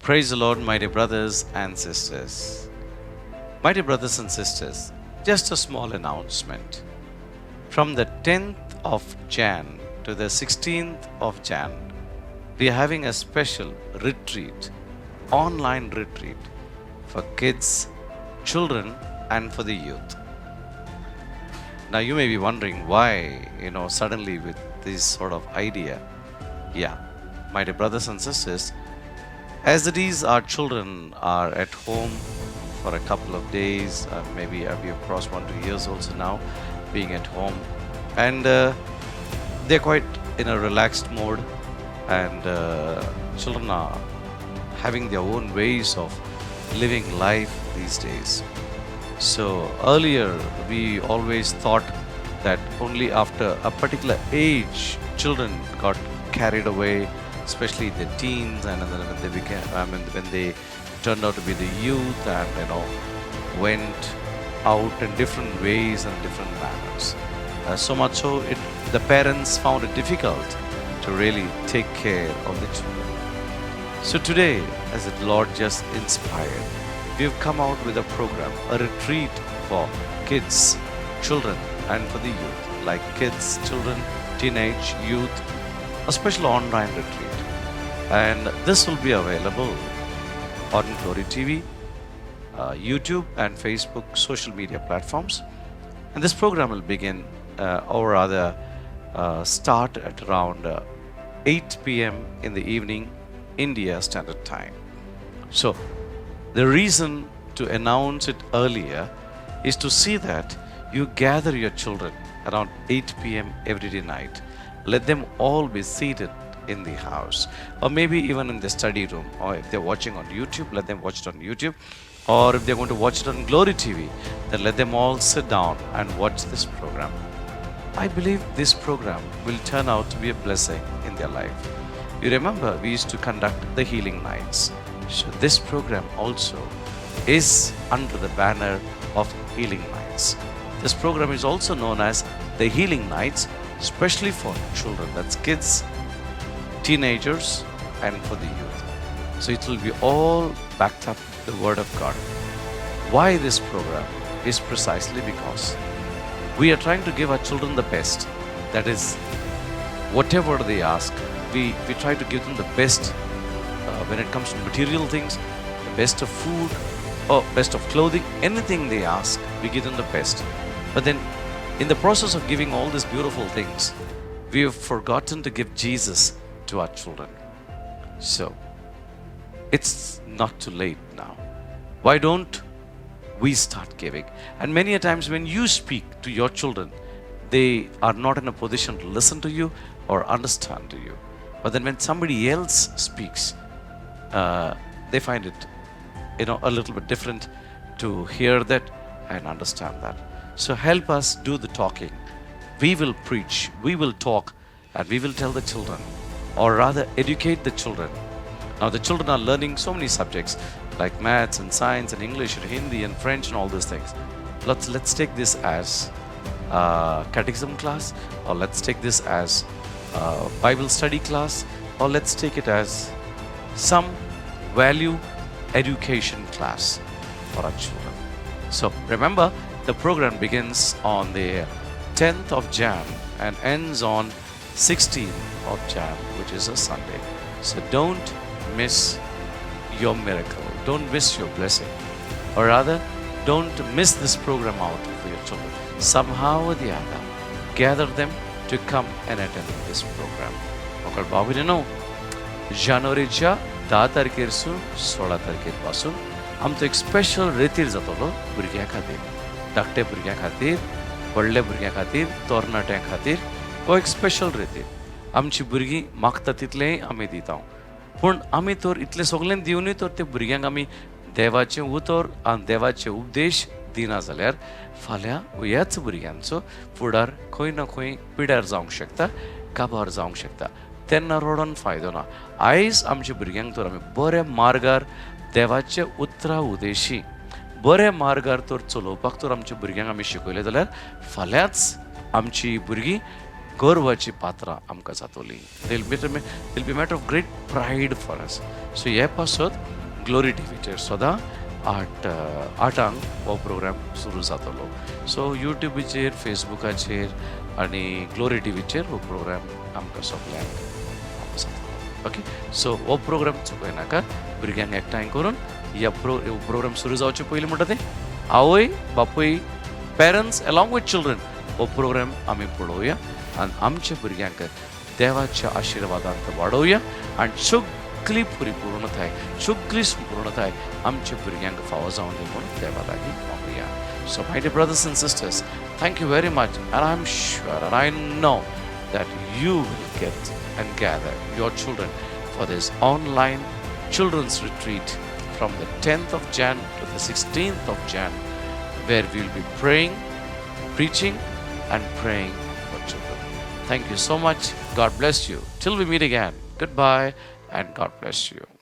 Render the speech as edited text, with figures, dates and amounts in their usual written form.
Praise the Lord, my dear brothers and sisters. My dear brothers and sisters, just a small announcement. From the 10th of Jan to the 16th of Jan, we are having a special retreat, online retreat for kids, children, and for the youth. Now you may be wondering why, suddenly with this sort of idea. Yeah, my dear brothers and sisters, as it is, our children are at home for a couple of days, maybe we have crossed 1-2 years also now, being at home, and they're quite in a relaxed mode, and children are having their own ways of living life these days. So earlier, we always thought that only after a particular age, children got carried away, especially the teens, and then when they became, when they turned out to be the youth, and went out in different ways and different manners. So much so, the parents found it difficult to really take care of the children. So today, as the Lord just inspired, we have come out with a program, a retreat for kids, children, and for the youth, like kids, children, teenage, youth, a special online retreat. And this will be available on Glory TV, YouTube, and Facebook social media platforms. And this program will begin, or rather, start at around 8 p.m. in the evening, India Standard Time. So, the reason to announce it earlier is to see that you gather your children around 8 p.m. every day night. Let them all be seated in the house, or maybe even in the study room, or if they're watching on YouTube, let them watch it on YouTube, or if they're going to watch it on Glory TV, then let them all sit down and watch this program. I believe this program will turn out to be a blessing in their life. You remember, we used to conduct the healing nights. So this program also is under the banner of healing nights. This program is also known as the healing nights, especially for children, that's kids, teenagers, and for the youth. So it will be all backed up the Word of God. Why this program is precisely because we are trying to give our children the best. That is, whatever they ask, we try to give them the best when it comes to material things, the best of food, or best of clothing, anything they ask, we give them the best. But then, in the process of giving all these beautiful things, we have forgotten to give Jesus to our children. So, it's not too late now. Why don't we start giving? And many a times when you speak to your children, they are not in a position to listen to you or understand to you. But then when somebody else speaks, they find it, a little bit different to hear that and understand that. So help us do the talking. We will preach, we will talk, and we will tell the children, or rather educate the children. Now the children are learning so many subjects like maths and science and English and Hindi and French and all these things. Let's take this as catechism class, or let's take this as Bible study class, or let's take it as some value education class for our children. So remember, the program begins on the 10th of Jan and ends on 16th of Jan, which is a Sunday. So don't miss your miracle. Don't miss your blessing. Or rather, don't miss this program out for your children. Somehow or the other, gather them to come and attend this program. Okay, Babu, Januaryच्या 10 तारखेरसून 16 तारखेरपासून आमचो एक special रितीर जातलो भुरग्यां खातीर, धाकटे भुरग्यां खातीर, व्हडल्या भुरग्यां खातीर, तरणाट्यां खातीर हो एक स्पेशल रितीर. आमची भुरगीं मागता तितलेंय आमी दिता, पूण आमी तर इतलें सगळें दिवनूय तर त्या भुरग्यांक आमी देवाचें उतर आनी देवाचे उपदेश दिना जाल्यार फाल्यां ह्याच भुरग्यांचो फुडार खंय ना खंय पिड्यार जावंक शकता, काबार जावंक शकता. तेन्ना रडोन फायदो ना. आयज आमच्या भुरग्यांक तर आमी बऱ्या मार्गार देवाच्या उतरा उदेशी बऱ्या मार्गार तर चलोवपाक तर आमच्या भुरग्यांक आमी शिकयलें जाल्यार फाल्यांच आमची भुरगीं गौरवाची पात्रां आमकां जातोली. They'll be a matter of great pride for us. So हे पासत ग्लोरी टीव्हीचेर सदां 8 हो प्रोग्राम सुरू जातलो. सो यूट्यूबीचेर, फेसबुकाचेर आनी ग्लोरी टीव्हीचेर हो प्रोग्राम आमकां सगळ्यांक जातलो. ओके, सो हो प्रोग्राम चुकयनाका. भुरग्यांक एकठांय करून ह्या प्रोग्राम सुरू जावचे पयलीं म्हणटा तें आवय बापूय पेरंट्स अलॉंग विथ चिल्ड्रन हो प्रोग्राम आमी पळोवया आनी आमच्या भुरग्यांक देवाच्या आशिर्वादांत वाडोवया आनी सगळी परिपूर्णताय, सगळी संपूर्णताय आमच्या भुरग्यांक फावो जावन दी म्हूण देवा लागीं मागुया. So my dear brothers and sisters, thank you very much, and I'm sure and I know that you will get and gather your children for this online children's retreat from the 10th of Jan to the 16th of Jan, where we'll be praying, preaching and praying for children. Thank you so much. God bless you. Till we meet again. Goodbye and God bless you.